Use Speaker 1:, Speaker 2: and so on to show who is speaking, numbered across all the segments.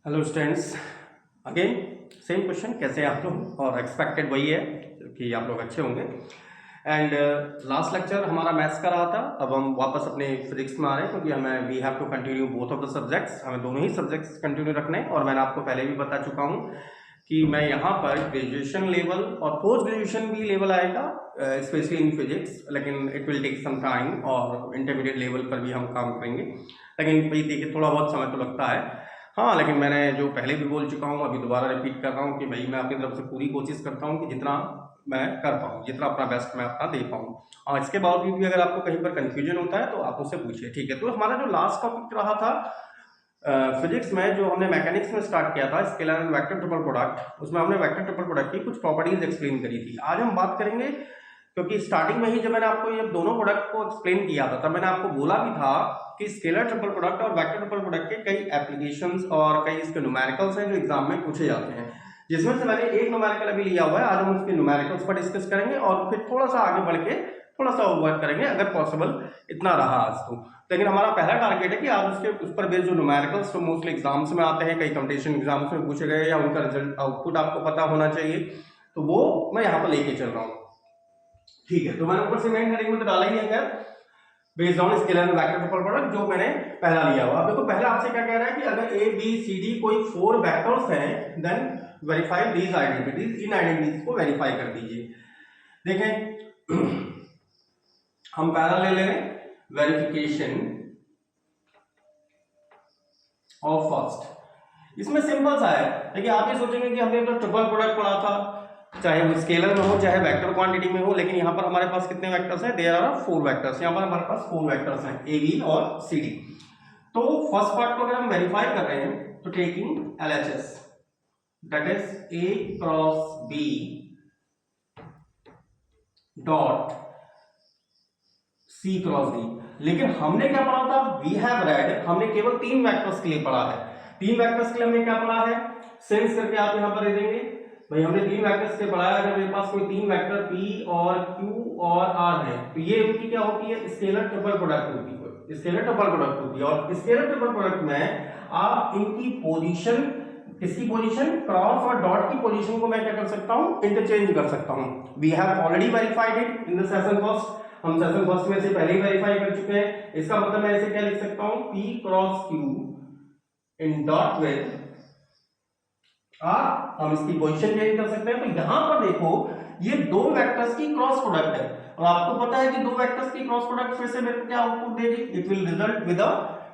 Speaker 1: Hello students, again same question. कैसे हैं आप लोग? और एक्सपेक्टेड वही है कि आप लोग अच्छे होंगे। एंड लास्ट लेक्चर हमारा मैथ्स का रहा था। अब हम वापस अपने फिजिक्स में आ रहे हैं क्योंकि हमें we have to continue both of the subjects. हमें दोनों ही सब्जेक्ट्स कंटिन्यू रखने हैं। और मैंने आपको पहले भी बता चुका हूँ कि मैं यहाँ पर ग्रेजुएशन लेवल और पोस्ट ग्रेजुएशन भी लेवल आएगा, स्पेशली इन फिजिक्स, लेकिन it will take some time. और इंटरमीडिएट लेवल पर भी हम काम करेंगे, लेकिन भाई देखिए थोड़ा बहुत समय तो लगता है। हाँ, लेकिन मैंने जो पहले भी बोल चुका हूँ, अभी दोबारा रिपीट कर रहा हूँ कि भाई मैं अपनी तरफ से पूरी कोशिश करता हूँ कि जितना मैं कर पाऊँ, जितना अपना बेस्ट मैं अपना दे पाऊँ। और इसके बावजूद भी अगर आपको कहीं पर कंफ्यूजन होता है तो आप मुझसे पूछिए, ठीक है? तो हमारा जो लास्ट टॉपिक रहा था फिजिक्स में, जो हमने मैकेनिक्स में स्टार्ट किया था, scalar and vector triple product, उसमें हमने वेक्टर ट्रिपल प्रोडक्ट की कुछ प्रॉपर्टीज एक्सप्लेन करी थी। आज हम बात करेंगे, क्योंकि स्टार्टिंग में ही जब मैंने आपको ये दोनों प्रोडक्ट को एक्सप्लेन किया था तब मैंने आपको बोला भी था कि स्केलर ट्रिपल प्रोडक्ट और वेक्टर ट्रिपल प्रोडक्ट के कई एप्लीकेशंस और कई इसके न्यूमेरिकल्स हैं जो एग्जाम में पूछे जाते हैं, जिसमें से मैंने एक न्यूमेरिकल अभी लिया हुआ है। आज हम उसके न्यूमेरिकल्स पर डिस्कस करेंगे और फिर थोड़ा सा आगे बढ़ के थोड़ा सा वर्क करेंगे, अगर पॉसिबल इतना रहा आज तो। लेकिन हमारा पहला टारगेट है कि आज उसके उस पर बेस्ड जो न्यूमेरिकल्स तो मोस्टली एग्जाम्स में आते हैं, कई कंपटीशन एग्जाम्स में पूछे गए या उनका रिजल्ट आउटपुट आपको पता होना चाहिए, तो वो मैं यहाँ पर लेके चल रहा हूँ, ठीक है? तो मैंने ऊपर से मेन हेडिंग में तो डाला ही है based on scalar and vector triple product, जो मैंने पहला लिया हुआ। देखो पहले आपसे क्या कह रहा है कि अगर ए बी सी डी कोई 4 वेक्टर्स हैं, देन वेरीफाई दीज आइडेंटिटीज, इन आइडेंटिटीज को वेरीफाई कर दीजिए। देखें हम पहला ले रहे हैं वेरिफिकेशन ऑफ फर्स्ट। इसमें सिंपल सा है, देखिए आप ये सोचेंगे कि हमने तो ट्रिपल प्रोडक्ट पढ़ा था, चाहे वो स्केलर में हो चाहे वेक्टर क्वांटिटी में हो, लेकिन यहाँ पर हमारे पास कितने वेक्टर्स हैं? There are 4 vectors. यहाँ पर हमारे पास 4 वेक्टर्स हैं, ए बी और सी डी। तो फर्स्ट पार्ट को अगर हम वेरीफाई कर रहे हैं तो taking LHS, that is A cross B dot C cross D. लेकिन हमने क्या पढ़ा था? वी हैव रेड, हमने केवल 3 वेक्टर्स के लिए पढ़ा है। 3 वेक्टर्स के लिए हमने क्या पढ़ा है? सेंस करके आप यहां पर दे देंगे भाई, हमने 3 वेक्टर्स के पढ़ा है। अगर मेरे पास कोई 3 वेक्टर P और Q और R है तो ये इनकी क्या होती है? स्केलर ट्रिपल प्रोडक्ट होती है। स्केलर ट्रिपल प्रोडक्ट होती है, और स्केलर ट्रिपल प्रोडक्ट में आप इनकी पोजीशन, किसकी पोजीशन? क्रॉस और डॉट की पोजीशन को मैं क्या कर सकता हूं? इंटरचेंज कर सकता हूं। We have already verified it in the session first. हम सेशन फर्स्ट में से पहले ही वेरीफाई कर चुके हैं। इसका मतलब मैं ऐसे क्या लिख सकता हूं? P cross Q in dot with हम इसकी पोजीशन चेंज कर सकते हैं। तो यहां पर देखो ये 2 वेक्टर्स की क्रॉस प्रोडक्ट है, और आपको पता है कि 2 वेक्टर्स की क्रॉस प्रोडक्ट फिर से मेरे को क्या आउटपुट देगी? It will result with a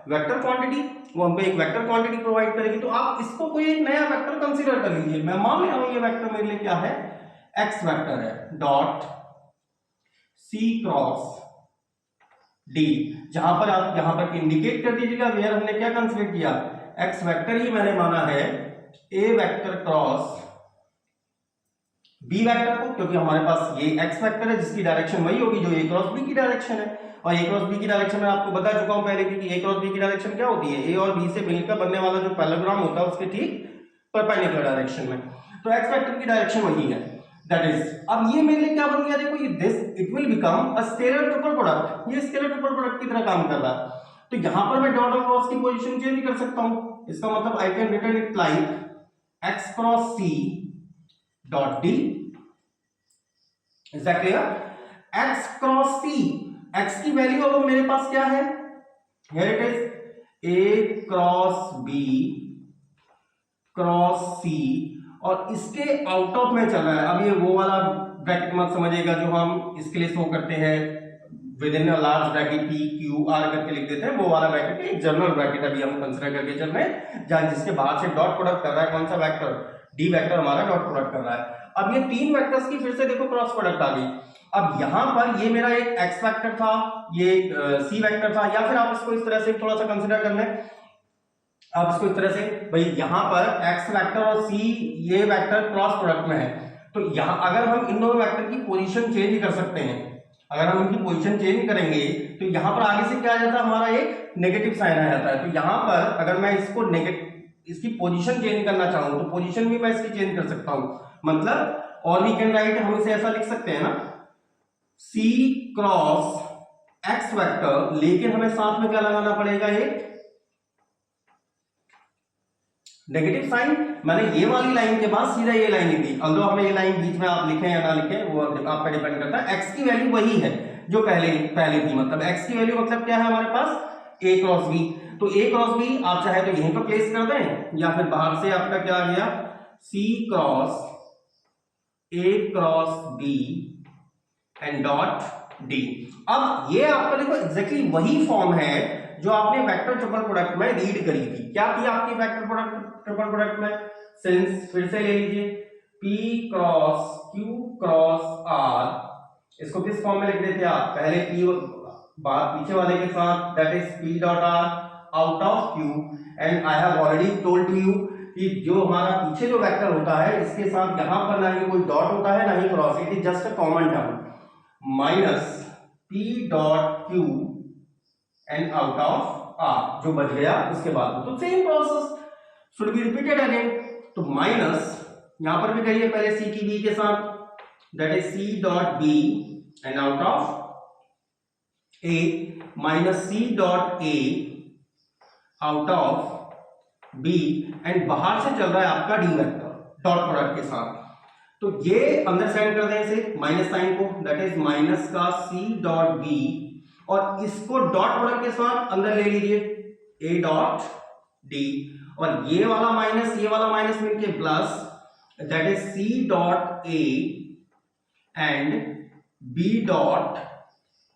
Speaker 1: vector quantity. वो हमको एक वेक्टर क्वांटिटी प्रोवाइड करेगी। तो आप इसको कोई एक नया वेक्टर कंसीडर कर लीजिए। मैं मान ले रहा हूं ये वेक्टर मेरे लिए क्या है? एक्स वेक्टर है, डॉट सी क्रॉस डी। जहां पर आप यहां पर इंडिकेट कर दीजिएगा वेयर हमने क्या कंसीडर किया? एक्स वेक्टर ही मैंने माना है ए वेक्टर क्रॉस बी वेक्टर को, क्योंकि हमारे पास ये एक्स वेक्टर है जिसकी डायरेक्शन वही होगी जो ए क्रॉस बी की डायरेक्शन है। और ए क्रॉस बी की डायरेक्शन मैं आपको बता चुका हूं पहले कि ए क्रॉस बी की डायरेक्शन क्या होती है? ए और बी से मिलकर बनने वाला जो पैरेललोग्राम होता है उसके ठीक परपेंडिकुलर डायरेक्शन में। तो एक्स वेक्टर की डायरेक्शन वही है, दैट इज। अब ये मेरे लिए क्या बन गया? देखो ये this it will become a scalar triple product. ये स्केलर ट्रिपल प्रोडक्ट की तरह काम कर रहा है। तो यहां पर मैं डॉट और क्रॉस की पोजीशन चेंज कर सकता हूं। इसका मतलब I can return it like x cross c dot d। Is that clear? x cross c, x की वैल्यू अब मेरे पास क्या है? Here it is a cross b cross c, और इसके आउट ऑफ में चल रहा है। अब ये वो वाला ब्रैकेट मत समझिएगा जो हम इसके लिए शो करते हैं with in a large bracket P Q R करके लिख देते हैं, वो वाला ब्रैकेट एक जनरल ब्रैकेट अभी हम कंसीडर करके चल रहे हैं, जहां जिसके बाहर से डॉट प्रोडक्ट कर रहा है कौन सा वेक्टर? D वेक्टर हमारा डॉट प्रोडक्ट कर रहा है। अब ये 3 वेक्टर्स की फिर से देखो क्रॉस प्रोडक्ट आ गई। अब यहां पर ये मेरा एक x वेक्टर था, ये एक c वेक्टर था, या फिर आप इसको इस तरह से थोड़ा सा कंसीडर कर लें। आप इसको इस तरह से, भाई यहां पर x वेक्टर और c ये वेक्टर क्रॉस प्रोडक्ट में है, तो यहां अगर हम इन दोनों वेक्टर की पोजीशन चेंज कर सकते हैं, अगर हम इनकी पोजीशन चेंज करेंगे तो यहां पर आगे से क्या आ जाता है? हमारा एक नेगेटिव साइन आ जाता है। तो यहां पर अगर मैं इसको इसकी पोजीशन चेंज करना चाहूं तो पोजीशन भी मैं इसकी चेंज कर सकता हूं। मतलब और वी कैन राइट, हम इसे ऐसा लिख सकते हैं ना, c क्रॉस x वेक्टर, लेकिन हमें साथ में क्या लगाना पड़ेगा? एक नेगेटिव साइन मैंने ये वाली लाइन के बाद सीधा ये लाइन लिखी, अगर हमें ये लाइन बीच में आप लिखें या ना लिखें वो आप पे डिपेंड करता है। एक्स की वैल्यू वही है जो पहले थी, मतलब एक्स की वैल्यू मतलब क्या है हमारे पास ए क्रॉस बी। तो ए क्रॉस बी आप चाहे तो यहीं पर प्लेस कर दें या फिर बाहर से आपका क्या आ गया C cross A cross B and dot D. अब ये आपका देखो एग्जैक्टली वही फॉर्म है जो आपने वेक्टर ट्रिपल प्रोडक्ट में रीड करी थी। क्या थी आपकी वेक्टर ट्रिपल प्रोडक्ट में? सिंस फिर से ले लीजिए P cross Q cross R, इसको किस फॉर्म में लिख रहे थे आप? पहले P बात पीछे वाले के साथ, that is P dot R out of Q, and I have already told you कि जो हमारा पीछे जो वेक्टर होता है इसके साथ यहां पर ना ही कोई डॉट होता है ना ही cross, it is just a common term, minus P dot Q and out of R जो बच गया उसके बाद। तो same process should be repeated again. तो माइनस यहां पर भी करिए पहले C की B के साथ, that is C dot B and out of A minus C dot A out of B, and बाहर से चल रहा है आपका D वेक्टर डॉट प्रोडक्ट के साथ। तो ये अंदर साइन कर दें इसे माइनस साइन को, दैट इज माइनस का C डॉट B, और इसको डॉट प्रोडक्ट के साथ अंदर ले लीजिए A डॉट D, और ये वाला माइनस मिलके plus, that is C dot A and B dot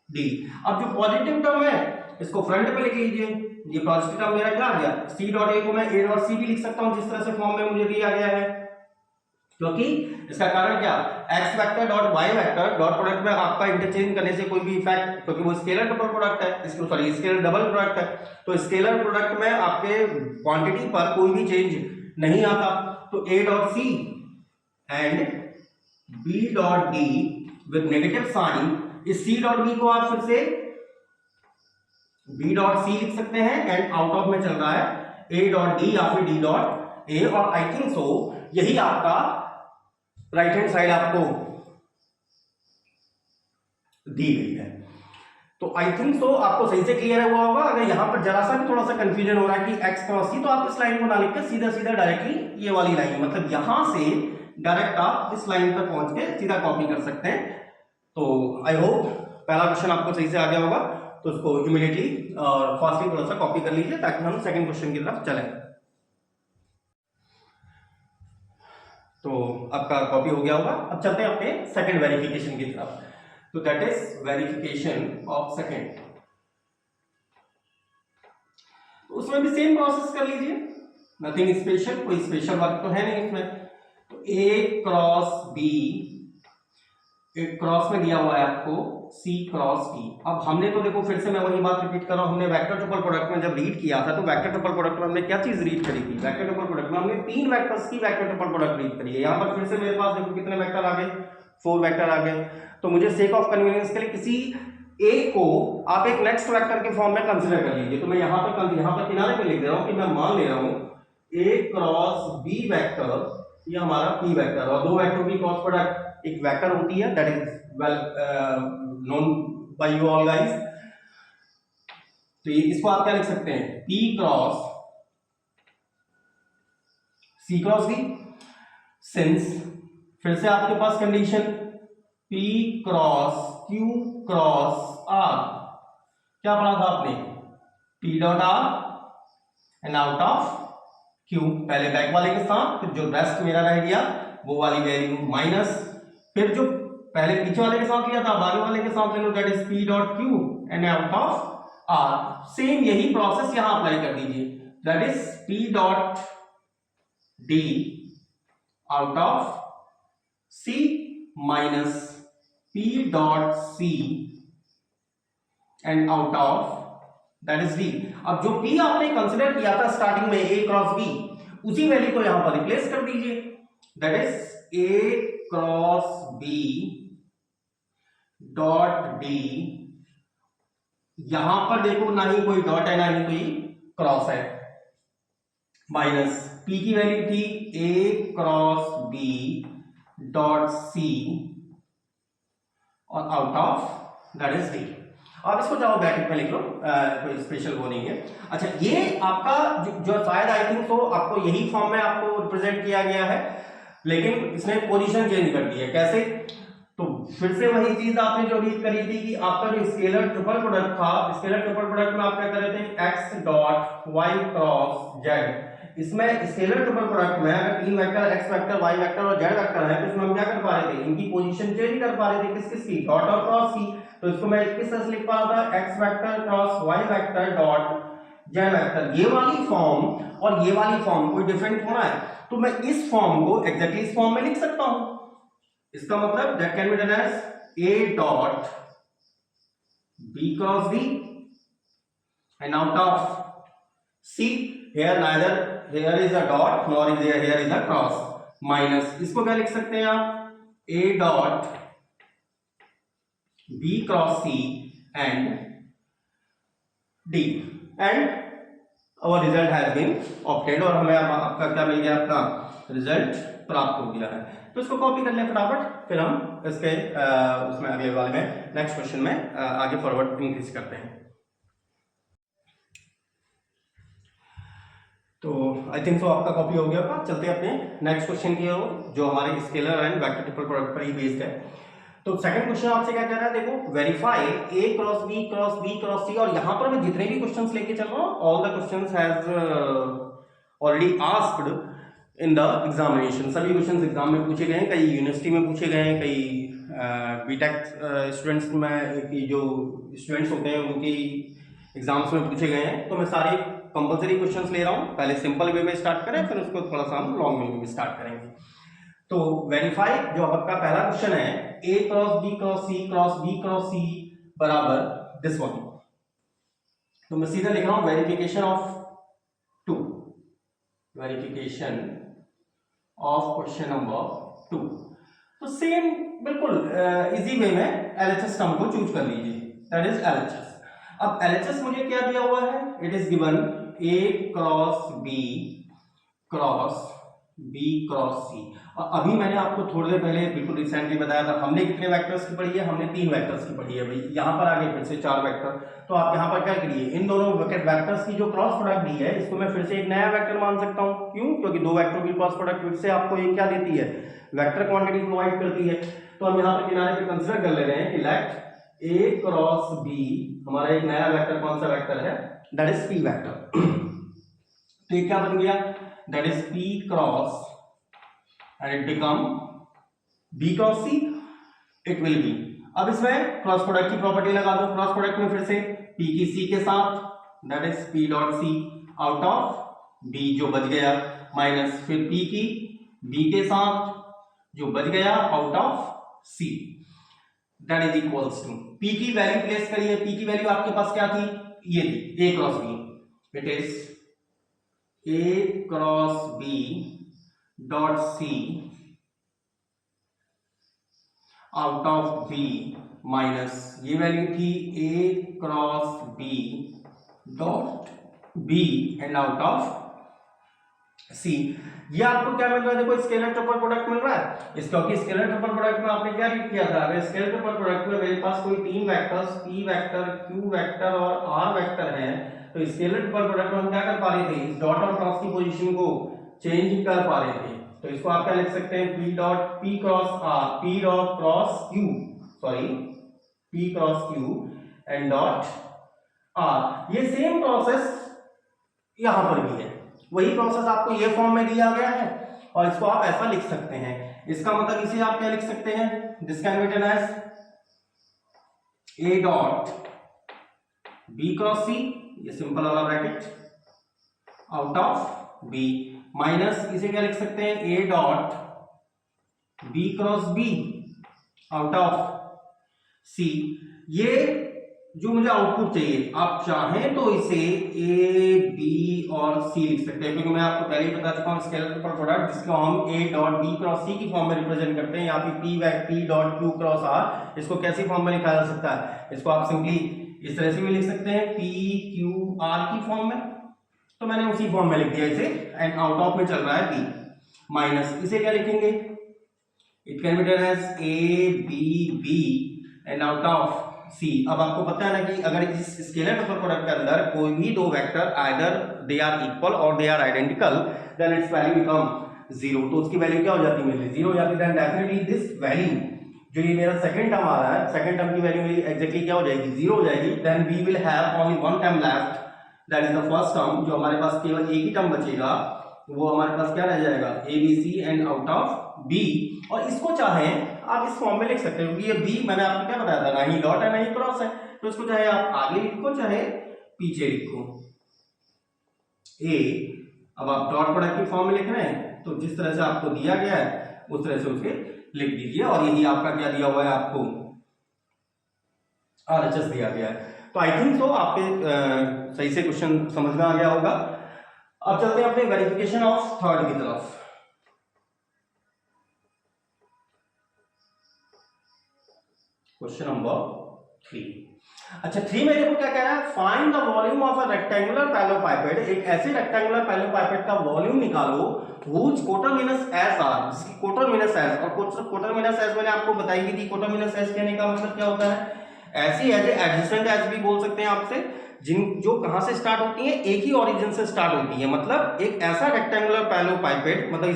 Speaker 1: D। अब जो पॉजिटिव टर्म है इसको फ्रंट पे लिख लीजिए, ये पॉजिटिव टर्म मेरा क्या आ गया, C डॉट A को मैं A डॉट C भी लिख सकता हूं जिस तरह से फॉर्म में मुझे दिया गया है, क्योंकि इसका कारण क्या, x vector dot y vector dot product में आपका इंटरचेंज करने से कोई भी इफेक्ट, क्योंकि वो स्केलर डबल प्रोडक्ट है, इसको सॉरी स्केलर डबल प्रोडक्ट है, तो स्केलर प्रोडक्ट में आपके क्वांटिटी पर कोई भी चेंज नहीं आता। तो a dot c and b dot d with negative sign, इस c डॉट b को आप फिर से b डॉट c लिख सकते हैं, एंड आउट ऑफ में चल रहा है a डॉट d या फिर d डॉट a, और आई थिंक सो यही आपका राइट हैंड साइड आपको दी गई है। तो आई थिंक सो आपको सही से क्लियर हुआ होगा। अगर यहां पर जरा सा भी थोड़ा सा कंफ्यूजन हो रहा है कि x क्रॉस c, तो आप इस लाइन को ना लिख के सीधा सीधा डायरेक्टली ये वाली लाइन, मतलब यहां से डायरेक्ट आप इस लाइन पर पहुंच के सीधा कॉपी कर सकते हैं। तो आई होप पहला क्वेश्चन आपको सही से आ गया होगा, तो उसको इमीडिएटली और फास्टली थोड़ा सा कॉपी कर लीजिए ताकि हम सेकंड क्वेश्चन की तरफ चलें। तो आपका कॉपी हो गया होगा। अब चलते हैं अपने सेकंड वेरिफिकेशन की तरफ। तो that is verification of second. तो उसमें भी सेम प्रोसेस कर लीजिए, नथिंग स्पेशल, कोई स्पेशल वर्क तो है नहीं इसमें। तो a क्रॉस b, एक क्रॉस में दिया हुआ है आपको C क्रॉस B। अब हमने तो देखो फिर से मैं वही बात रिपीट कर रहा हूं, हमने वेक्टर ट्रिपल प्रोडक्ट में जब रीड किया था तो वेक्टर ट्रिपल प्रोडक्ट में हमने क्या चीज रीड करी थी, वेक्टर ट्रिपल प्रोडक्ट में हमने 3 वेक्टर्स की वेक्टर ट्रिपल प्रोडक्ट रीड करी है। यहां पर फिर से मेरे पास देखो कितने वेक्टर आ गए, 4 वेक्टर आ गए। तो मुझे सेक ऑफ कन्वीनियंस के लिए किसी एक को आप एक नेक्स्ट वेक्टर के फॉर्म में कंसीडर कर लीजिए। तो मैं यहां पर किनारे पे लिख दे रहा हूं कि मैं मान ले रहा हूं a क्रॉस b वेक्टर, ये हमारा p वेक्टर, और 2 वेक्टर की क्रॉस प्रोडक्ट एक वेक्टर होती है, that is well known by you all guys. तो इसको आप क्या लिख सकते हैं, p cross c cross b, since फिर से आपके पास condition p cross q cross r, क्या पढ़ा था आपने, p dot r and out of q, पहले बैक वाले के साथ, फिर जो रेस्ट मेरा रह गया वो वाली वैल्यू माइनस, फिर जो पहले पीछे वाले के साथ लिया था आगे वाले के साथ ले लो, that is p dot q and out of r। Same यही प्रोसेस यहां अप्लाई कर दीजिए, that is p dot d out of c minus p dot c and out of that is d। अब जो p आपने consider किया था starting में a क्रॉस b, उसी वैल्यू को यहां पर रिप्लेस कर दीजिए, that is a cross b dot d। यहां पर देखो ना ही कोई डॉट है ना ही कोई क्रॉस है, माइनस p की वैल्यू थी a cross b dot c और out of that is d। आप इसको चाहो ब्रैकेट में लिख लो, कोई स्पेशल वो नहीं है। अच्छा, ये आपका जो शायद आई थिंक तो आपको यही फॉर्म में आपको रिप्रेजेंट किया गया है, लेकिन इसने पोजीशन चेंज कर दी है। कैसे? तो फिर से वही चीज आपने जो रीड करी थी कि आपका जो स्केलर ट्रिपल प्रोडक्ट था, स्केलर ट्रिपल प्रोडक्ट में आप क्या कर रहे थे, x dot y cross z। इसमें स्केलर ट्रिपल प्रोडक्ट में अगर तीन vector x vector y vector और z वेक्टर है तो इसमें हम क्या कर पा रहे थे, इनकी पोजीशन चेंज कर पा रहे थे। किस किस की? डॉट और क्रॉस की। तो इसको मैं किस तरह से लिख पा रहा था, x vector cross y vector dot z vector. ये वाली फॉर्म और ये वाली फॉर्म कोई डिफरेंट होना है, तो मैं इस फॉर्म को एग्जैक्टली इस फॉर्म में लिख सकता हूं। इसका मतलब that can be done as a dot b cross b and out of c, here neither here is a dot nor is here is a cross, minus इसको क्या लिख सकते हैं आप, a dot b cross c and d and our result has been obtained, और हमें आपका क्या मिल गया, आपका रिजल्ट प्राप्त हो गया है। तो इसको कॉपी कर लें फटाफट, फिर हम इसके उसमें अगले वाले में नेक्स्ट क्वेश्चन में आगे फॉरवर्ड इंक्रीज करते हैं। तो आई थिंक सो आपका कॉपी हो गया होगा। चलते हैं अपने नेक्स्ट क्वेश्चन की ओर, जो हमारे scalar and vector triple product पर ही बेस्ड है। तो सेकंड क्वेश्चन आपसे क्या कह रहा है, देखो verify a cross b cross b cross c, और यहां पर मैं जितने भी क्वेश्चंस लेके चल रहा हूं, all the questions has already asked in the examination. सभी क्वेश्चंस एग्जाम में पूछे गए हैं, कई यूनिवर्सिटी में पूछे गए हैं, कई बीटेक स्टूडेंट्स में की जो स्टूडेंट्स होते हैं उनकी एग्जाम्स में पूछे गए हैं। तो मैं सारे कंपलसरी क्वेश्चंस ले रहा हूं, पहले सिंपल वे में स्टार्ट करें, फिर उसको थोड़ा सा हम लॉन्ग वे में स्टार्ट करेंगे। तो वेरीफाई जो आपका पहला क्वेश्चन है, a cross b cross c cross b cross c बराबर दिस वन। तो मैं सीधा लिख रहा हूं verification of 2, verification of question number 2। तो सेम बिल्कुल इजी वे में LHS टर्म को चूज कर लीजिए, दैट इज LHS। अब LHS मुझे क्या दिया हुआ है, it is given a cross b cross b cross c। और अभी मैंने आपको थोड़ी देर पहले बिल्कुल रिसेंटली बताया था, हमने कितने वेक्टर्स की पढ़ी है, हमने 3 वेक्टर्स की पढ़ी है भाई। यहाँ पर आगे फिर से 4 वेक्टर। तो आप यहाँ पर क्या करिए, इन दोनों वेक्टर्स की जो क्रॉस प्रोडक्ट दी है, इसको मैं फिर से एक नया वेक्टर मान सकता हूँ। क्यों? क्योंकि दो वेक्टरों की क्रॉस प्रोडक्ट फिर से आपको ये क्या देती है, वेक्टर क्वांटिटी प्रोवाइड करती है। तो हम यहाँ पर किनारे पे कंसिडर कर ले रहे हैं कि लेट a क्रॉस b, हमारा एक नया वेक्टर कौन सा वेक्टर है, दैट इज p वेक्टर। तो ये क्या बन गया, that is p cross and it become b cross c, it will be। अब इसमें क्रॉस प्रोडक्ट की प्रॉपर्टी लगा दो, क्रॉस प्रोडक्ट में फिर से p की c के साथ, that is p dot c out of b जो बच गया, माइनस फिर p की b के साथ जो बच गया out of c, that is equals to p की वैल्यू प्लेस करिए। p की वैल्यू आपके पास क्या थी, ये थी a cross b, it is a cross b dot c out of b, minus ये वैल्यू थी a cross b dot b and out of c। ये आपको क्या मिल रहा है, देखो स्केलर ट्रिपल प्रोडक्ट मिल रहा है। इस क्योंकि स्केलर ट्रिपल प्रोडक्ट में आपने क्या रीड किया था, अगर स्केलर ट्रिपल प्रोडक्ट में मेरे पास कोई 3 vectors p vector q vector और r वेक्टर है, तो स्केलर ट्रिपल प्रोडक्ट में हम क्या कर पा रहे थे, इस डॉट और क्रॉस की पोजीशन को चेंज कर पा रहे थे। तो इसको आप क्या लिख सकते हैं, p dot p cross r, p dot cross q, sorry p cross q and dot r। ये सेम प्रोसेस यहां पर भी है, वही प्रोसेस आपको ये फॉर्म में दिया गया है, और इसको आप ऐसा लिख सकते हैं। इसका मतलब इसे आप क्या लिख सकते हैं, this can be written as a dot b cross c, ये सिंपल वाला bracket out of b, minus इसे क्या लिख सकते हैं, a dot b cross b out of c। ये जो मुझे आउटपुट चाहिए, आप चाहें तो इसे a b और c लिख सकते हैं, क्योंकि मैं आपको पहले ही बता चुका हूं स्केलर ट्रिपल प्रोडक्ट जिसको हम a dot b cross c की फॉर्म में रिप्रेजेंट करते हैं, या फिर p dot q cross r, इसको कैसी फॉर्म में लिखा जा सकता है, इसको आप सिंपली इस तरह से भी लिख सकते हैं p q r की फॉर्म में। तो मैंने उसी फॉर्म में लिख दिया इसे, एंड आउट ऑफ में चल रहा है b, माइनस इसे क्या लिखेंगे, it can be done as a b b and out of c. अब आपको पता है ना कि अगर इस स्केलर ट्रिपल प्रोडक्ट के अंदर कोई भी दो vector either they are equal और they are identical, then its value become zero. तो उसकी वैल्यू क्या हो जाती है मेरी, जीरो हो जाती है। देन डेफिनेटली दिस वैल्यू जो ये मेरा सेकंड टर्म आ रहा है, सेकंड टर्म की वैल्यू मेरी एग्जैक्टली क्या हो जाएगी, जीरो हो जाएगी। Then we will have only one term left, that is the first term. जो हमारे पास केवल एक ही टर्म बचेगा, वो हमारे पास क्या रह जाएगा, A B C and out of B. और इसको चाहें आप इस फॉर्म में लिख सकते हो, क्योंकि ये बी मैंने आपको क्या बताया था, ना ही डॉट है ना ही क्रॉस है, तो इसको चाहे आप आगे लिखो चाहे पीछे लिखो ए। अब आप डॉट प्रोडक्ट की फॉर्म में लिख रहे हैं, तो जिस तरह से आपको दिया गया है उस तरह से उसके लिख दीजिए। और यही आपका क्या दिया हुआ है, आपको आरएचएस दिया गया है। तो आई थिंक सो आपके सही से क्वेश्चन समझ में आ गया होगा। अब चलते हैं अपने वेरिफिकेशन ऑफ थर्ड की तरफ। Question number 3। अच्छा 3 में देखो क्या कह रहा है, find the volume of a rectangular parallelopiped. एक ऐसे रेक्टेंगुलर पैरेललोपाइपेड का वॉल्यूम निकालो व्हिच कोटरमिनस एज आर, जिसकी कोटरमिनस एज, और कोटरमिनस एज मैंने आपको बताई भी थी। कोटरमिनस एज कहने का मतलब क्या होता है, ऐसी एज, एडजेसेंट एज भी बोल सकते हैं आपसे, जिन जो कहां से स्टार्ट होती है, एक ही ओरिजिन से स्टार्ट होती है। मतलब एक ऐसा रेक्टेंगुलर पैरेललोपाइपेड, मतलब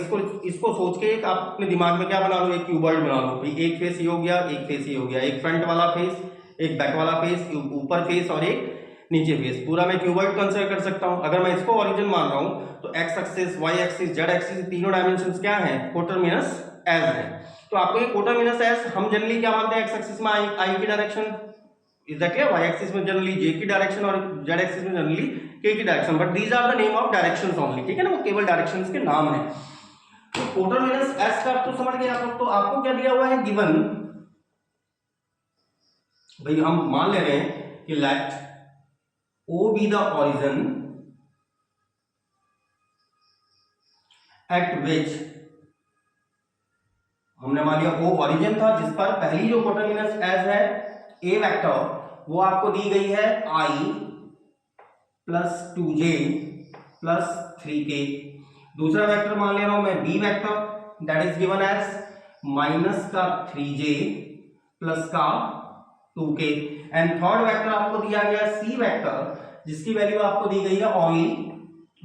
Speaker 1: इसको सोच के एक आप अपने दिमाग में क्या बना लो, एक क्यूबॉइड बना लो। भाई एक फेस ये हो गया, एक फेस ये हो गया, एक फ्रंट वाला फेस, एक बैक वाला फेस, ऊपर फेस और एक नीचे फेस, पूरा मैं क्यूबॉइड कंसीडर कर सकता हूं। अगर मैं इसको ओरिजिन मान रहा हूं तो X axis, Y axis, Z axis, तीनों डायमेंशंस क्या हैं, कोटरमिनस एज है। तो आपको ये कोटरमिनस एज हम जनरली क्या मानते हैं, एक्स एक्सिस में आई की direction, is that clear, Y axis में जनरली जे की डायरेक्शन और जेड एक्सिस में जनरली के की direction, but these are the name of directions only, ठीक है ना, वो केवल डायरेक्शंस के नाम है। तो कोटरमिनस एज का तो समझ गए आप लोग। तो आपको क्या दिया हुआ है, गिवन, भाई हम मान ले रहे हैं कि let O be the origin at which, हमने मान लिया O ओरिजिन था जिस पर पहली जो कोटरमिनस एज है A वेक्टर, वो आपको दी गई है I plus 2J plus 3K। दूसरा वेक्टर मान ले रहा हूं मैं B vector, that is given as minus का 3J प्लस का 2K। एंड थर्ड वेक्टर आपको दिया गया C वेक्टर, जिसकी वैल्यू आपको दी गई है ओनली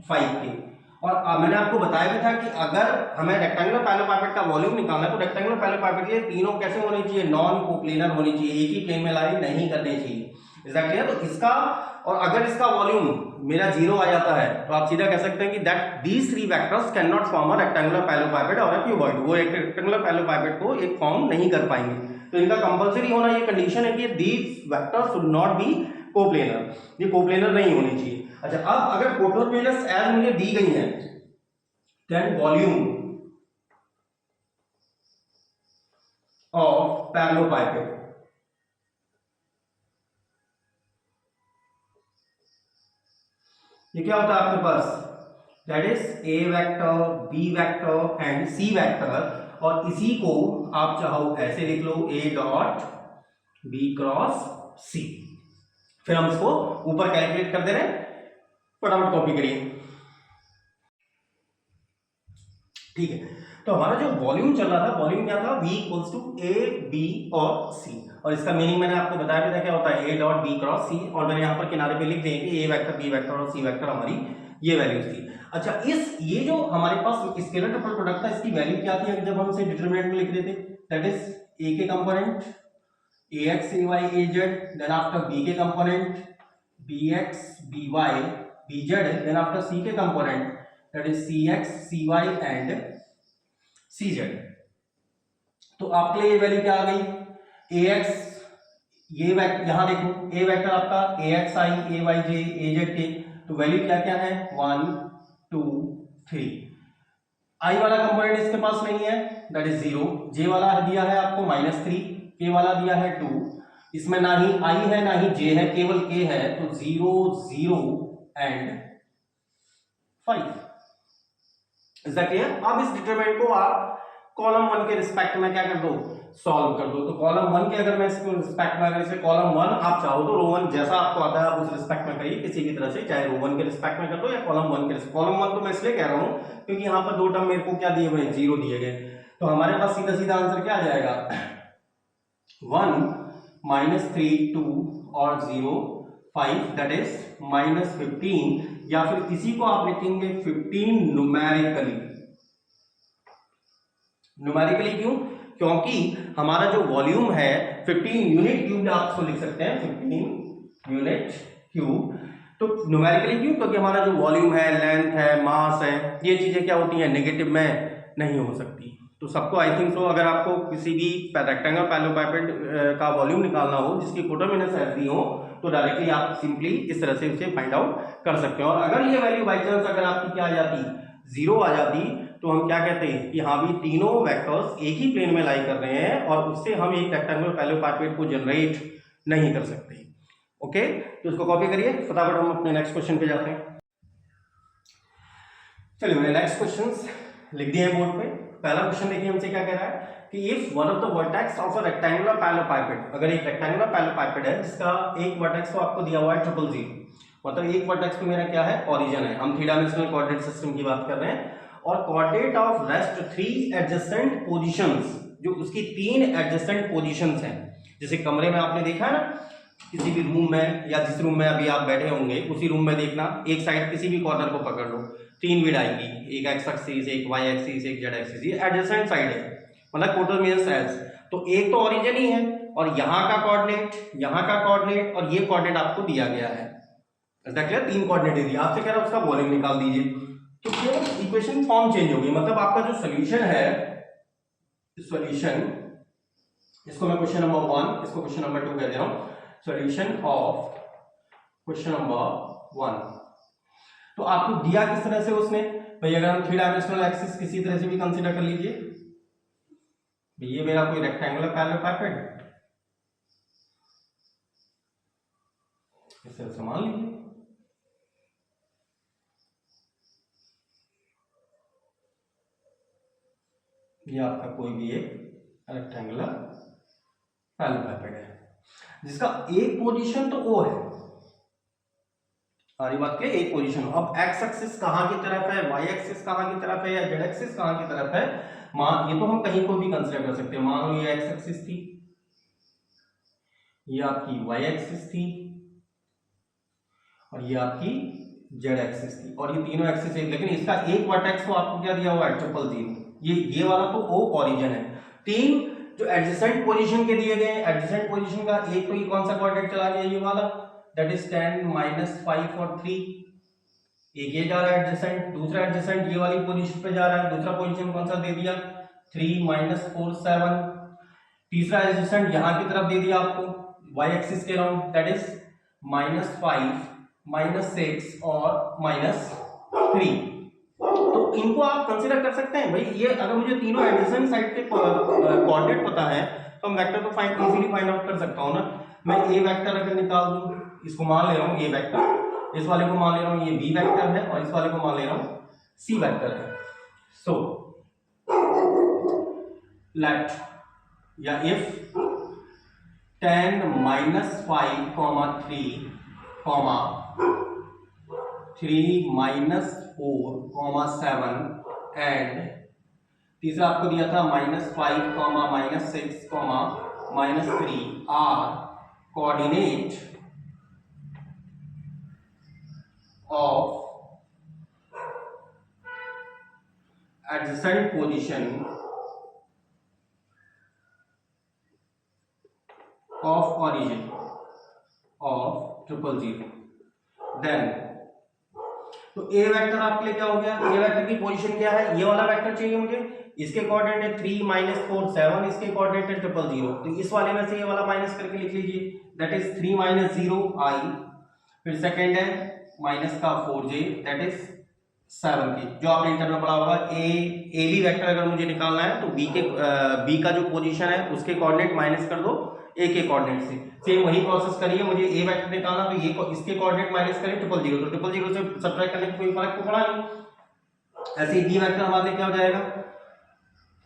Speaker 1: 5K। और मैंने आपको बताया भी था कि अगर हमें रेक्टेंगुलर पैरेललोपाइपेड का वॉल्यूम निकालना है तो रेक्टेंगुलर पैरेललोपाइपेड के तीनों कैसे होने चाहिए, नॉन कोप्लेनर होनी चाहिए, एक ही प्लेन में लाई नहीं करनी चाहिए। एग्जैक्टली। तो इसका, और अगर इसका वॉल्यूम मेरा जीरो आ जाता है तो आप सीधा कह सकते हैं कि that these three vectors can not form a rectangular parallelopiped और अ क्यूबॉइड। वो एक रेक्टेंगुलर पैरेललोपाइपेड को एक फॉर्म नहीं कर पाएंगे। तो इनका कंपलसरी होना ये कंडीशन है कि these vectors should not be coplanar, ये कोप्लेनर नहीं होनी चाहिए। अच्छा, अब अगर कोटरमिनस एज मुझे दी गई है, देन वॉल्यूम ऑफ पैरेललोपाइपेड, ये क्या होता है आपके पास, that is A vector, B vector and C vector. और इसी को आप चाहो ऐसे लिख लो, a dot b cross c. फिर हम इसको ऊपर कैलकुलेट कर दे रहे हैं, फटाफट कॉपी करिए, ठीक है। तो हमारा जो वॉल्यूम चल रहा था, वॉल्यूम क्या था, V equals to A B और C। और इसका मीनिंग मैंने आपको बताया भी था क्या होता है, ए डॉट बी क्रॉस सी। और मैंने यहाँ पर किनारे पे लिख दिए कि ए वेक्टर, बी वेक्टर और सी वेक्टर हमारी ये वैल्यूज थी। अच्छा, ये जो हमारे पास स्केलर ट्रिपल प्रोडक्ट था, इसकी वैल्यू क्या थी जब हम इसे डिटरमिनेंट में लिख रहे थे, दैट इज ए के component a x a y a z, then after b के component b x b y b z, then after c के component that is c x c y and c z. तो आपके लिए ये value क्या आ गई, ए x, ये यहां देखो ए वेक्टर आपका ए एक्स आई ए वाई जे ए जेड के, तो वैल्यू क्या क्या है 1 2 3। आई वाला कंपोनेंट इसके पास नहीं है, दैट इज 0। जे वाला दिया है आपको -3, के वाला दिया है 2, इसमें ना ही आई है ना ही जे है, केवल के है, तो 0 0 एंड 5। Is that clear. अब इस डिटरमिनेंट को आप कॉलम 1 के रिस्पेक्ट में क्या कर दो, सॉल्व कर दो। तो कॉलम 1 के अगर मैं इसको रिस्पेक्ट में, अगर इसे कॉलम 1 आप चाहो तो रो 1 जैसा आपको आता है आप उस रिस्पेक्ट में करिए, किसी भी तरह से, चाहे रो 1 के रिस्पेक्ट में कर दो या कॉलम 1 के रिस्पेक्ट। कॉलम 1 तो मैं इसलिए कह रहा हूं क्योंकि यहां पर दो टर्म मेरे को क्या दिए हुए हैं, 0 दिए गए। तो हमारे पास सीधा सीधा आंसर क्या आ जाएगा, 1 -3 2 और 0 5 दैट इज -15, या फिर इसी को आप लिखेंगे 15 न्यूमेरिकली। न्यूमेरिकली क्यों? क्योंकि हमारा जो वॉल्यूम है 15 यूनिट क्यूब, आप इसको लिख सकते हैं 15 यूनिट क्यूब। तो न्यूमेरिकली क्यों? क्योंकि हमारा जो वॉल्यूम है, लेंथ है, मास है, ये चीजें क्या होती हैं, नेगेटिव में नहीं हो सकती। तो सबको आई थिंक सो, अगर आपको किसी भी रेक्टेंगल पैरेललोपाइपेड का वॉल्यूम निकालना हो जिसकी कोटोमिनस ऐसी हो, तो डायरेक्टली आप सिंपली इस तरह से उसे फाइंड आउट कर सकते हैं। और अगर ये वैल्यू बाई चांस अगर आपकी क्या आ जाती, 0 आ जाती, तो हम क्या कहते हैं कि हाँ भी तीनों वेक्टर्स एक ही प्लेन में लाई कर रहे हैं और उससे हम एक रेक्टेंगल पैरेललोपाइपेड को जनरेट नहीं कर सकते। ओके, तो इसको कॉपी करिए, फटाफट हम अपने नेक्स्ट क्वेश्चन पे जाते हैं। चलिए मैंने नेक्स्ट क्वेश्चंस लिख दिए हैं बोर्ड पे। पहला क्वेश्चन देखिए हमसे क्या कह रहा है कि if one of the vertex of a rectangular parallelopiped, अगर एक रेक्टेंगुलर पैरेललोपाइपेड है जिसका एक वर्टेक्स तो आपको दिया हुआ है 000, मतलब एक वर्टेक्स पे मेरा क्या है, ओरिजिन है। हम 3 डायमेंशनल कोऑर्डिनेट सिस्टम की बात कर रहे हैं, और coordinate of rest 3 adjacent positions, जो उसकी 3 एडजेसेंट पोजीशंस हैं। जैसे कमरे में आपने देखा है ना, किसी भी रूम में या जिस रूम में अभी आप बैठे होंगे उसी रूम में देखना, एक साइड किसी भी कॉर्नर को पकड़ लो, 3 विड आएगी, एक एक्स एक्सिस, एक वाई एक्सिस, एक जेड एक्सिस, ये एडजेसेंट साइड है, मतलब कोटोमिनस एल्स। तो एक तो ओरिजिन ही है, और यहाँ का कोऑर्डिनेट, यहाँ का कोऑर्डिनेट, और ये कोऑर्डिनेट आपको दिया गया है। क्लियर? 3 कोऑर्डिनेट दे दिया, आपसे कह रहा है उसका वॉल्यूम निकाल दीजिए। तो क्यों इक्वेशन फॉर्म चेंज होगी, मतलब आपका जो सोल्यूशन है, सोल्यूशन, इसको मैं क्वेश्चन नंबर 1, इसको क्वेश्चन नंबर 2 कह दे रहा हूं। सॉल्यूशन ऑफ क्वेश्चन नंबर 1, तो आपको दिया किस तरह से उसने, भाई अगर हम 3 डायमेंशनल एक्सिस किसी तरह से भी कंसीडर कर लीजिए, ये मेरा कोई रेक्टेंगुलर पैरेललोपाइपेड, इसे संभाल लीजिए, ये आपका कोई भी एक रेक्टेंगुलर पैरेललोपाइपेड है जिसका एक पोजीशन तो O है, सारी बात के एक पोजीशन। अब एक्स एक्सिस कहां की तरफ है, वाई एक्सिस कहां की तरफ है, या जेड एक्सिस कहां की तरफ है, मान ये तो हम कहीं को भी कंसीडर कर सकते हैं। मान लो ये एक्स एक्सिस थी, ये आपकी वाई एक्सिस थी, और ये आपकी जेड एक्सिस थी, और ये तीनों एक्सिस है, लेकिन इसका एक वर्टेक्स को आपको क्या दिया हुआ है, 000। ये वाला तो O ओरिजिन है। 3 जो एडजेसेंट पोजीशन के दिए गए, एडजेसेंट पोजीशन का एक तो ये कौन सा कोऑर्डिनेट चला गया, ये वाला, दैट इज 10 -5 और 3, एक ये जा रहा है एडजेसेंट, दूसरा एडजेसेंट ये वाली पोजीशन पे जा रहा है, दूसरा पोजीशन कौन सा दे दिया, 3 -4 7, तीसरा एडजेसेंट यहां की तरफ दे दिया आपको y एक्सिस के अराउंड, दैट इज -5 -6 और -3। तो इनको आप कंसीडर कर सकते हैं। भाई ये अगर मुझे तीनों एडजेसेंट साइड के कोऑर्डिनेट पता है तो मैं वेक्टर तो इजीली फाइंड आउट कर सकता हूं ना। मैं ए वेक्टर अगर निकाल दूं, इसको मान ले रहा हूं ए वेक्टर, इस वाले को मान ले रहा हूं ये बी वेक्टर है, और इस वाले को मान ले रहा हूं सी वेक्टर है। सो लेट या इफ 10 -5, 3, 3 -4, 7 एंड तीसरा आपको दिया था -5, -6, -3 are coordinate of adjacent position of origin of 000। देन तो ए वेक्टर आपके लिए क्या हो गया, ए वेक्टर की पोजीशन क्या है, ये वाला वेक्टर चाहिए मुझे, इसके कोऑर्डिनेट है 3 -4 7, इसके कोऑर्डिनेट है 000, तो इस वाले में से ये वाला माइनस करके लिख लीजिए, दैट इज 3 - 0 I, फिर सेकंड है माइनस का 4j, दैट इज 7 की, जो आपने इंटर में पढ़ा होगा। ए बी वेक्टर अगर मुझे निकालना है तो बी का जो पोजीशन है उसके कोऑर्डिनेट माइनस कर दो ए के कोऑर्डिनेट से, सेम वही प्रोसेस करिए। मुझे ए वेक्टर निकालना तो ये इसके कोऑर्डिनेट माइनस करें 000, तो 000 से सब्ट्रैक्ट करने का कोई फर्क तो पड़ा नहीं। ऐसे ही बी वेक्टर हमारे क्या हो जाएगा,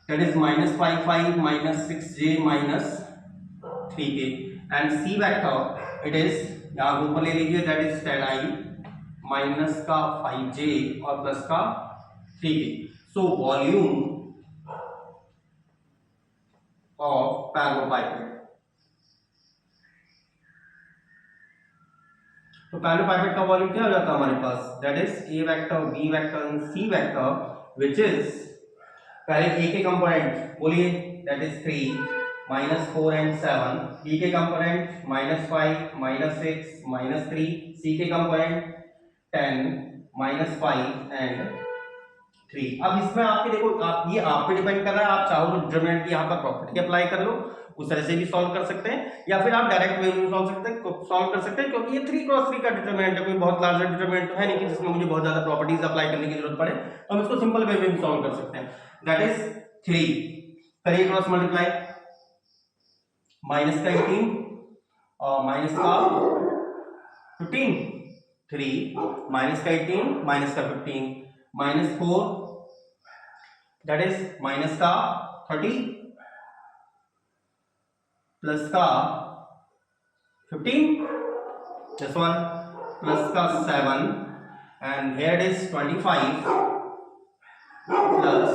Speaker 1: that is -5 5 -6j -3k, and C vector it is यहां ऊपर ले लीजिए, दैट इज 10i माइनस का 5j और प्लस का 3k। सो वॉल्यूम ऑफ पैरेललोपाइपेड तो पहले पाइपेट का वॉल्यूम क्या हो जाता है हमारे पास, that is A vector, B vector and C vector which is, पहले ए के कंपोनेंट बोलिए, दैट इज 3 -4 एंड 7, बी के कंपोनेंट -5 -6 -3, सी के कंपोनेंट 10 -5 एंड 3। अब इसमें आपके देखो, आप ये आप पे डिपेंड कर रहा है, आप चाहो तो डिटरमिनेंट की यहाँ पर प्रॉपर्टी अप्लाई कर लो, उस तरह से भी सॉल्व कर सकते हैं, या फिर आप डायरेक्ट वे में सॉल्व कर सकते हैं, क्योंकि ये 3x3 का डिटरमिनेंट है, कोई बहुत लार्ज डिटरमिनेंट तो है नहीं कि जिसमें मुझे बहुत ज्यादा प्रॉपर्टीज अप्लाई करने की जरूरत पड़े, तो हम इसको सिंपल वे में भी सॉल्व कर सकते हैं। दैट इज 3 करिए क्रॉस मल्टीप्लाई, माइनस का 18 और माइनस का 15, 3 माइनस का 18 माइनस का 15 -4, दैट इज माइनस का 30 प्लस का 15, this one plus का 7 and here it is 25 plus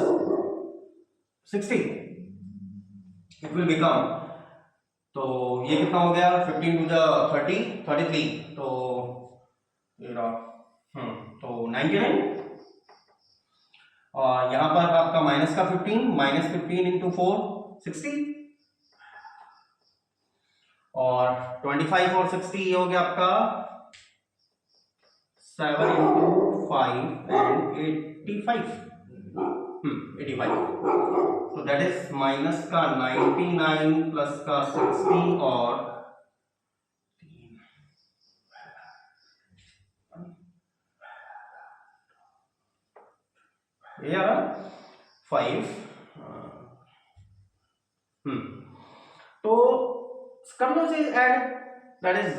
Speaker 1: 60, it will become, तो ये कितना हो गया, 15 to the 30 33, तो ये रहा तो 99, और यहां पर आपका माइनस का 15 -15 into 4 60, और 25 और 60 ये हो गया आपका 7 into 5 and 85, 85, तो दैट इज माइनस का 99 प्लस का 60 और ये आ रहा 5, तो कर दो इसे ऐड, दैट इज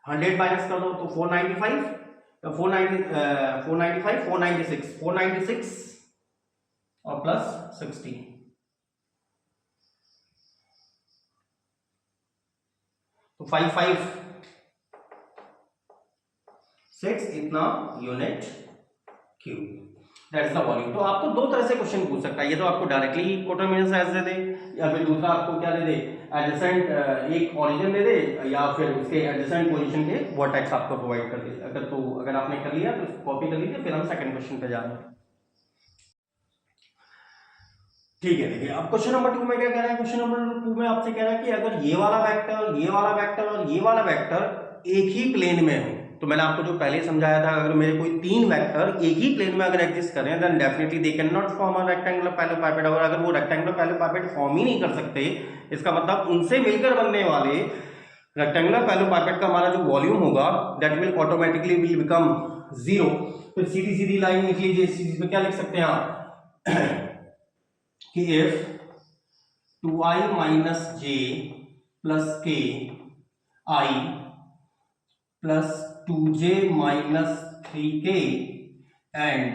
Speaker 1: 100 माइनस कर दो तो 495, तो 495 496 और प्लस 60, तो 556 इतना unit cube, that is the volume. तो आपको दो तरह से क्वेश्चन पूछ सकता है, ये तो आपको डायरेक्टली कोटोमिनस साइज दे दे, या फिर दूसरा आपको क्या दे दे, एडजेसेंट एक ओरिजिन दे दे, या फिर उसके एडजेसेंट पोजीशन के वर्टेक्स आपको प्रोवाइड कर दे। अगर आपने कर लिया तो इसको कॉपी कर लीजिए, फिर हम सेकंड क्वेश्चन पे जा रहे हैं। ठीक है, देखिए अब क्वेश्चन नंबर 2 में क्या कह रहा है, क्वेश्चन नंबर 2 में आपसे कह रहा है कि अगर ये वाला वेक्टर, ये वाला वेक्टर और ये वाला वेक्टर एक ही प्लेन में हो, तो मैंने आपको जो पहले समझाया था, अगर मेरे कोई तीन वेक्टर एक ही प्लेन में अगर एग्जिस्ट कर रहे हैं, then definitely they can not form a rectangular parallelopiped. और अगर वो रेक्टेंगुलर पैरेललोपाइपेड फॉर्म ही नहीं कर सकते, इसका मतलब उनसे मिलकर बनने वाले रेक्टेंगुलर पैरेललोपाइपेड का हमारा जो वॉल्यूम होगा, that will automatically will become 0। तो सीधी सीधी लाइन लिख लीजिए, इस चीज में क्या लिख सकते हैं आप कि if 2i minus j plus k I plus 2j minus 3k and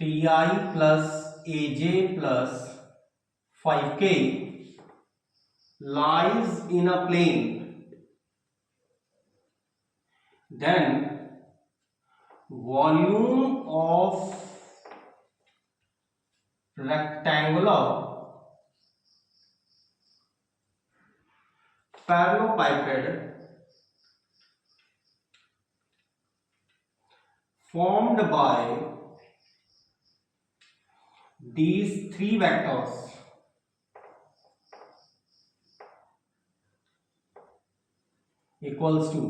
Speaker 1: 3i plus aj plus 5k lies in a plane, then volume of rectangular parallelepiped formed by these three vectors equals to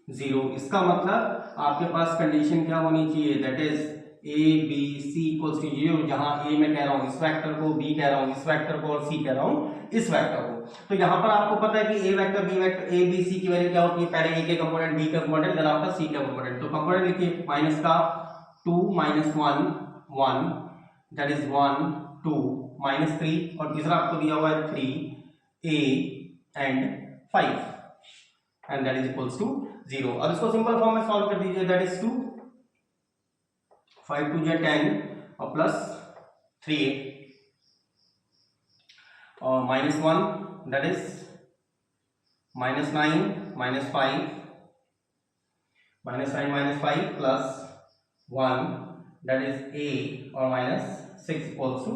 Speaker 1: 0। इसका मतलब आपके पास condition क्या होनी चाहिए, that is A B C equals to 0, जहां ए मैं कह रहा हूं इस वेक्टर को, बी कह रहा हूं इस वेक्टर को, और सी कह रहा हूं इस वेक्टर को। तो यहां पर आपको पता है कि A vector B vector A B C की वैल्यू क्या होती है, पहले ए के कंपोनेंट, बी का कंपोनेंट, देन आपका सी का कंपोनेंट। तो कंपोनेंट लिखिए, माइनस का 2 -1 1, दैट इज 1 2 -3, और तीसरा आपको दिया हुआ है 3 a and 5 and that is equals to 0। अब इसको सिंपल फॉर्म में सॉल्व कर दीजिए, दैट इज 2 5 2 जा 10 और प्लस 3 और -1 that is -9 -5 -9 -5 plus 1 that is 8 और -6 equals to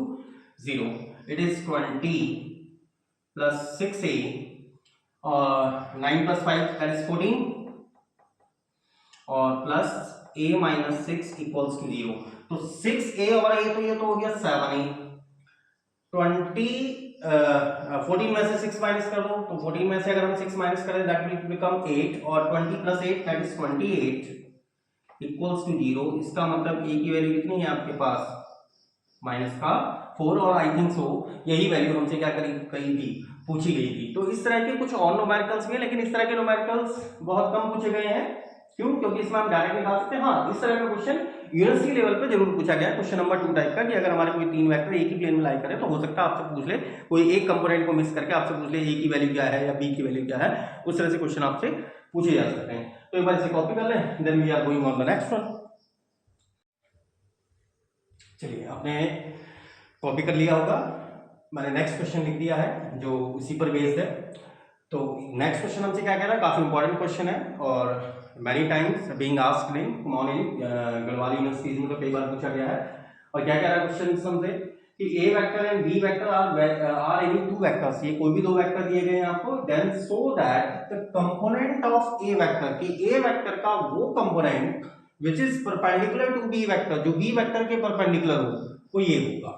Speaker 1: 0। It is 20 plus 6a और 9 + 5 दैट इज 14 और प्लस a - 6 = 0। तो 6a और a तो ये तो हो गया 7a। 14 में से 6 माइनस कर दो, तो 14 में से अगर हम 6 माइनस करें दैट विल बिकम 8 और 20 + 8 दैट इज 28 = 0। इसका मतलब a की वैल्यू कितनी है आपके पास -4 और आई थिंक सो यही वैल्यू हमसे क्या करी थी, पूछी गई थी। तो इस तरह के कुछ और न्यूमेरिकल्स भी हैं, लेकिन इस तरह के न्यूमेरिकल्स बहुत कम पूछे गए हैं। क्यों? क्योंकि इसमें हम डायरेक्ट निकाल सकते हैं। हाँ, इस तरह का क्वेश्चन यूनिवर्सिटी लेवल पे जरूर पूछा गया है, क्वेश्चन नंबर 2 टाइप का, कि अगर हमारे कोई 3 वेक्टर एक ही प्लेन में लाई करे तो हो सकता है आपसे पूछ ले, कोई एक कंपोनेंट को मिस करके आपसे पूछ ले ए की वैल्यू क्या है या बी की वैल्यू क्या है। उस तरह से क्वेश्चन आपसे पूछे जा सकते हैं। तो एक बार इसे कॉपी कर लें, then we are going on the next one. चलिए, आपने कॉपी कर लिया होगा, मैंने नेक्स्ट क्वेश्चन लिख दिया है जो उसी पर बेस्ड है। तो नेक्स्ट क्वेश्चन हमसे क्या कह रहा है, काफी इंपॉर्टेंट क्वेश्चन है और many times being asked in Garhwal universities में तो कई बार पूछा गया है। और क्या कह रहा है क्वेश्चन हमसे कि a vector and b vector are any two vectors, ये कोई भी दो वेक्टर दिए गए हैं आपको, then show that the component of a vector, कि a वेक्टर का वो component which is perpendicular to b vector, जो b वेक्टर के परपेंडिकुलर हो, वो ये होगा।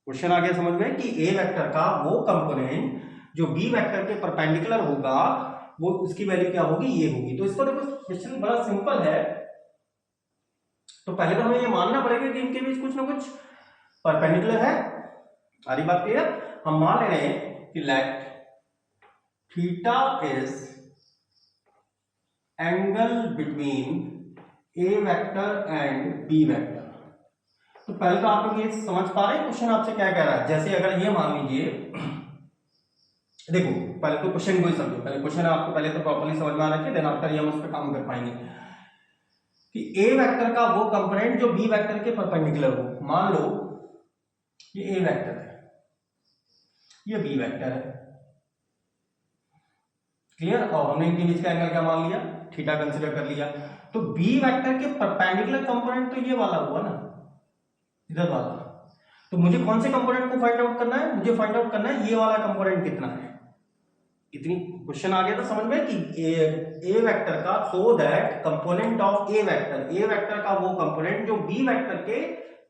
Speaker 1: क्वेश्चन आ गया समझ में कि a वेक्टर का वो कंपोनेंट जो b वेक्टर के परपेंडिकुलर होगा, वो उसकी वैल्यू क्या होगी, ये होगी। तो इसको देखो, क्वेश्चन बड़ा सिंपल है। तो पहले तो हमें ये मानना पड़ेगा कि इनके बीच कुछ ना कुछ परपेंडिकुलर है। सारी बात क्लियर? हम मान ले रहे हैं कि let theta is angle between a vector and b vector. तो पहले तो आप लोग ये समझ पा रहे हैं क्वेश्चन आपसे क्या कह रहा है। जैसे अगर ये मान लीजिए, देखो पहले तो क्वेश्चन को ही समझो, पहले क्वेश्चन आपको पहले तो प्रॉपर्ली समझ में आ रखिए, देन आफ्टर ये हम उस पर काम कर पाएंगे कि a वेक्टर का वो कंपोनेंट जो b वेक्टर के परपेंडिकुलर हो। मान लो ये a वेक्टर है, ये b वेक्टर है, क्लियर? और हमने इनके बीच का एंगल क्या मान लिया, थीटा कंसीडर कर लिया। तो b वेक्टर के परपेंडिकुलर कंपोनेंट तो ये वाला हुआ ना, इधर वाला। तो मुझे कौन से कंपोनेंट को फाइंड आउट करना है, मुझे फाइंड आउट करना है ये वाला कंपोनेंट कितना है। इतनी क्वेश्चन आ गया था समझ में कि ए वेक्टर का, so that component of A vector का वो कंपोनेंट जो बी वेक्टर के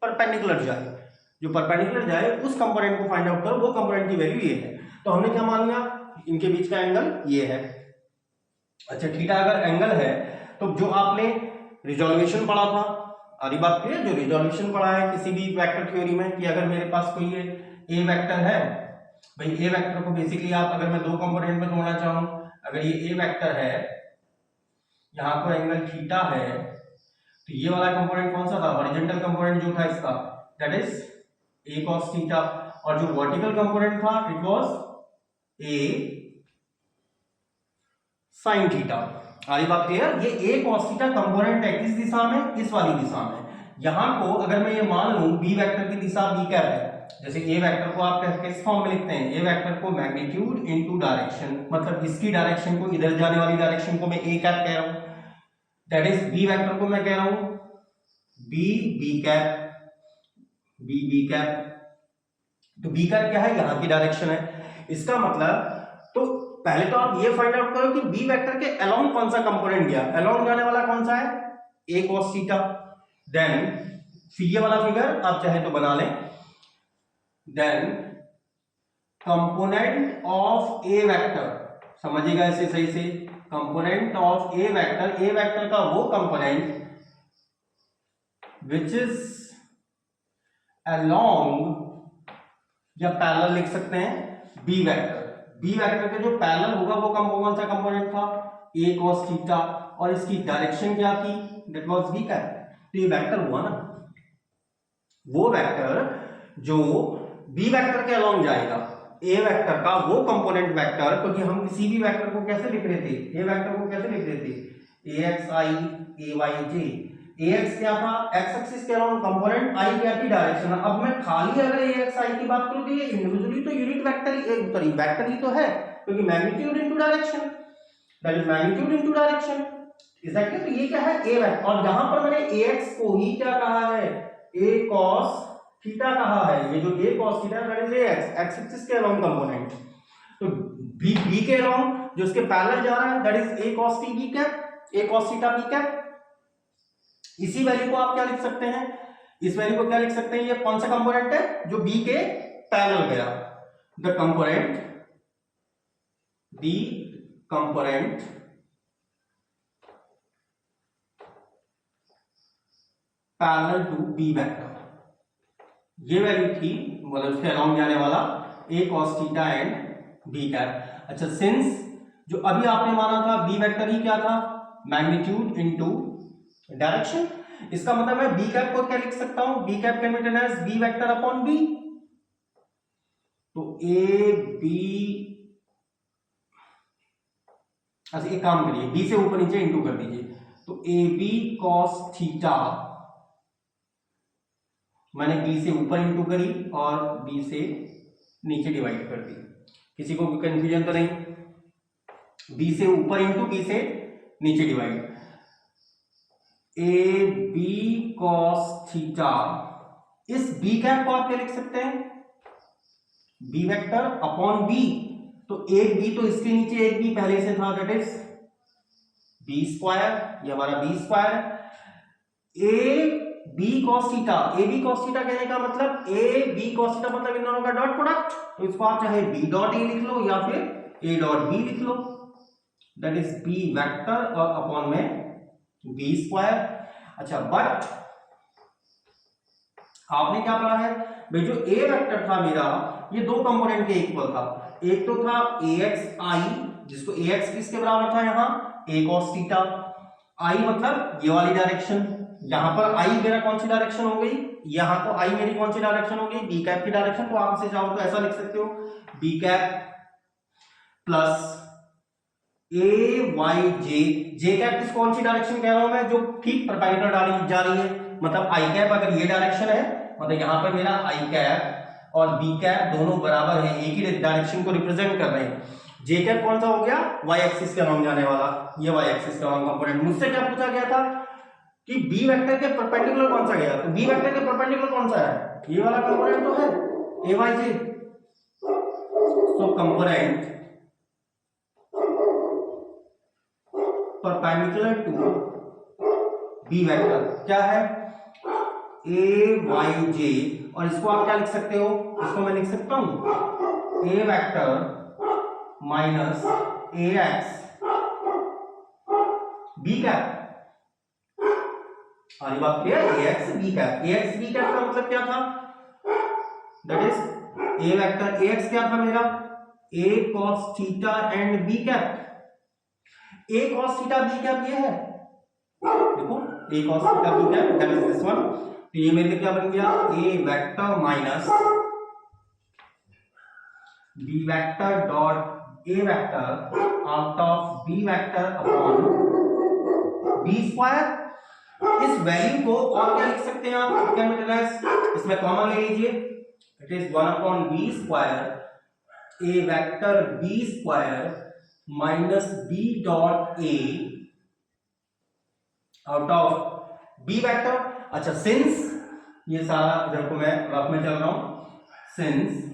Speaker 1: परपेंडिकुलर जाए, जो परपेंडिकुलर जाए उस कंपोनेंट को फाइंड आउट करो, वो कंपोनेंट की वैल्यू ये है। तो हमने क्या मान लिया, इनके बीच का एंगल ये है। अच्छा, थीटा अगर एंगल है तो जो आपने रिजोल्यूशन पढ़ा था, आरी बात क्लियर, जो रिजोल्यूशन पढ़ा है किसी भी वेक्टर थ्योरी में, कि अगर मेरे पास कोई ए वेक्टर है, भाई ए वेक्टर को बेसिकली आप अगर मैं दो कंपोनेंट में तोड़ना चाहूं, अगर ये ए वेक्टर है, यहां पर एंगल थीटा है, तो ये वाला कंपोनेंट कौन सा था, हॉरिजॉन्टल कंपोनेंट जो था इसका, that is a cos theta, और जो वर्टिकल कंपोनेंट था it was a sin theta. आगे बात क्लियर? ये a cos थीटा कंपोनेंट है किस दिशा में, इस वाली दिशा में। यहां को अगर मैं ये मान लूं b वेक्टर की दिशा b कैप है, जैसे ए वेक्टर को आप किस फॉर्म में लिखते हैं, ए वेक्टर को मैग्नीट्यूड इनटू डायरेक्शन, मतलब इसकी डायरेक्शन को, इधर जाने वाली डायरेक्शन को मैं ए कैप कह रहा हूं, दैट इज बी वेक्टर को मैं कह रहा हूं बी कैप, बी कैप। तो बी कैप क्या है, यहां की डायरेक्शन है। इसका मतलब, तो पहले तो आप ये फाइंड आउट करो कि बी वेक्टर के अलोंग कौन सा कंपोनेंट गया, अलोंग जाने वाला कौन सा है, a cos थीटा। देन ये वाला फिगर आप चाहे तो बना लें, then component of A vector, समझिएगा इसे सही से, कंपोनेंट ऑफ ए वेक्टर का वो कंपोनेंट विच इज अलोंग, या पैरेलल लिख सकते हैं बी वेक्टर के जो पैरेलल होगा वो कौन सा कंपोनेंट था, a cos थीटा, और इसकी डायरेक्शन क्या थी, दैट वाज b कैप। तो ये वेक्टर हुआ ना, वो वेक्टर जो बी वेक्टर के अलोंग जाएगा, ए वेक्टर का वो कंपोनेंट वेक्टर, क्योंकि हम किसी भी वेक्टर को कैसे लिख रहे थे, ए वेक्टर को कैसे लिख रहे थे, axi ay j, ax क्या था, x एक्सिस के अलोंग कंपोनेंट, i क्या थी, डायरेक्शन। अब मैं खाली अगर axi की बात करूं तो ये इंडिविजुअली तो यूनिट वेक्टर ही, वेक्टर ही तो है, क्योंकि magnitude into direction, that is magnitude into direction, exactly. तो ये क्या है, a वेक्टर, और यहां पर मैंने ax को ही क्या कहा है, a cos थीटा कहा है। ये जो a cos theta that is ax, x axis के अलोंग कंपोनेंट। तो बी के अलोंग जो इसके पैरेलल जा रहा है that is A cos T B cap, A cos theta B cap. इसी वैल्यू को आप क्या लिख सकते हैं, इस वैल्यू को क्या लिख सकते हैं, ये कौन सा कंपोनेंट है जो बी के पैरेलल गया, the component b component parallel to b vector, ये वैल्यू थी मतलब उसके अलोंग जाने वाला a cos theta and b cap. अच्छा सिंस जो अभी आपने माना था बी वेक्टर ही क्या था, मैग्नीट्यूड इनटू डायरेक्शन, इसका मतलब मैं बी कैप को क्या लिख सकता हूं, B cap can be written as B vector upon B. तो ए बी, अच्छा एक काम करिए बी से ऊपर नीचे इंटू कर दीजिए, तो ए बी कॉस थीटा मैंने बी से ऊपर इंटू करी और बी से नीचे डिवाइड कर दी, किसी को कंफ्यूजन तो नहीं, बी से ऊपर इंटू बी से नीचे divide, A B cos theta, इस बी कैप को आप क्या लिख सकते हैं, बी वेक्टर अपॉन बी, तो एक बी तो इसके नीचे एक बी पहले से था दैट इज बी स्क्वायर, ये हमारा B square, A B cos theta, A B cos theta कहने का मतलब ए बी कॉस थीटा मतलब इन दोनों का डॉट प्रोडक्ट, तो इसको आप चाहे बी डॉट ए लिख लो या फिर ए डॉट बी लिख लो, दैट इज बी वेक्टर और अपॉन में बी स्क्वायर। अच्छा बट आपने क्या पढ़ा है भाई, जो ए वेक्टर था मेरा ये दो कंपोनेंट के इक्वल था, एक तो था ए एक्स आई जिसको ए एक्स किसके बराबर था यहाँ ए कॉस थीटा, आई मतलब ये वाली डायरेक्शन, यहां पर आई मेरा कौन सी डायरेक्शन हो गई, यहां को आई मेरी कौन सी डायरेक्शन हो गई, बी कैप की डायरेक्शन, तो आप इसे चाहो तो ऐसा लिख सकते हो बी कैप प्लस ए वाई जे, जे कैप किस कौन सी डायरेक्शन कह रहा हूं मैं, जो ठीक परपेंडिकुलर जा रही है, मतलब आई कैप अगर ये डायरेक्शन है मतलब यहां पर मेरा आई कैप और बी कैप दोनों बराबर है, एक ही डायरेक्शन को रिप्रेजेंट कर रहे हैं, जे कैप कौन सा हो गया वाई एक्सिस के अलोंग जाने वाला, ये वाई एक्सिस के अलोंग कंपोनेंट। मुझसे क्या पूछा गया था कि बी वेक्टर के परपेंडिकुलर कौन सा गया, तो बी वेक्टर के परपेंडिकुलर कौन सा है, ये वाला कंपोनेंट तो है a y j, so component perpendicular to b vector क्या है ए वाई जे, और इसको आप क्या लिख सकते हो, इसको मैं लिख सकता हूं a vector minus a x b cap, और ये बात clear, a x b cap, a x b cap का मतलब क्या था, that is A vector a x क्या था मेरा a cos theta and b cap, A cos theta B cap ये है, देखो a cos theta B cap that is this one, तो ये मेरे लिए क्या बन गया a vector minus B vector dot A vector out of B vector upon B square. इस वैल्यू को और क्या लिख सकते हैं आप, क्या मिलेगा इसमें कॉमन ले लीजिए, it is 1 upon B square A vector B square minus B dot A out of B vector. अच्छा सिंस ये सारा इधर को मैं रफ में चल रहा हूं, सिंस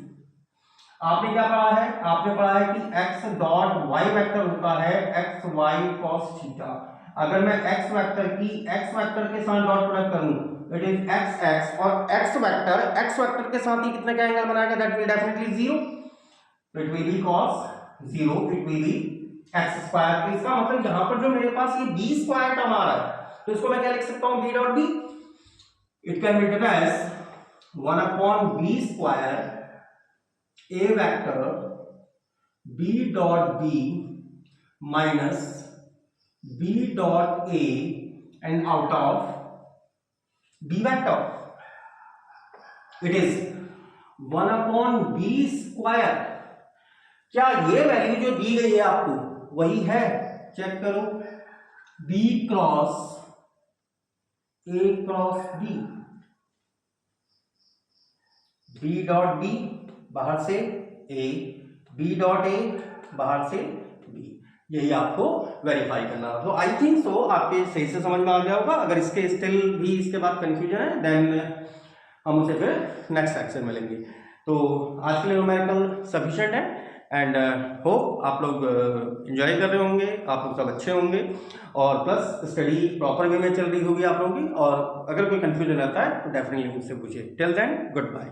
Speaker 1: आपने क्या पढ़ा है, आपने पढ़ा है कि x डॉट y वेक्टर होता है एक्स वाई कॉस थीटा, अगर मैं x वेक्टर की x वेक्टर के साथ डॉट प्रोडक्ट करूं इट इज x x, और x वेक्टर के साथ ही कितने का एंगल बनाएगा, that will definitely 0, it will be cos 0, it will be x square. तो इसका मतलब यहां पर जो मेरे पास ये b स्क्वायर टर्म आ रहा है तो इसको मैं क्या लिख सकता हूं b dot b, it can be written as 1 upon b square a vector b dot b minus b dot a and out of b vector, it is 1 upon b square. क्या ये वैल्यू जो दी गई है आपको वही है, check करो, b cross a cross b, b dot b बाहर से a, b डॉट a बाहर से b, यही आपको वेरीफाई करना है। तो आई थिंक सो आपके सही से समझ में आ गया होगा, अगर इसके स्टिल भी इसके बाद कंफ्यूजन है देन हम उसे फिर नेक्स्ट सेक्शन में लेंगे। तो आज के लिए न्यूमेरिकल सफिशिएंट है, एंड होप आप लोग एंजॉय कर रहे होंगे, आप लोग सब अच्छे होंगे और प्लस स्टडी प्रॉपर वे में चल रही होगी आप लोगों की। और अगर कोई कंफ्यूजन आता है तो डेफिनेटली मुझसे पूछिए। Till then good bye.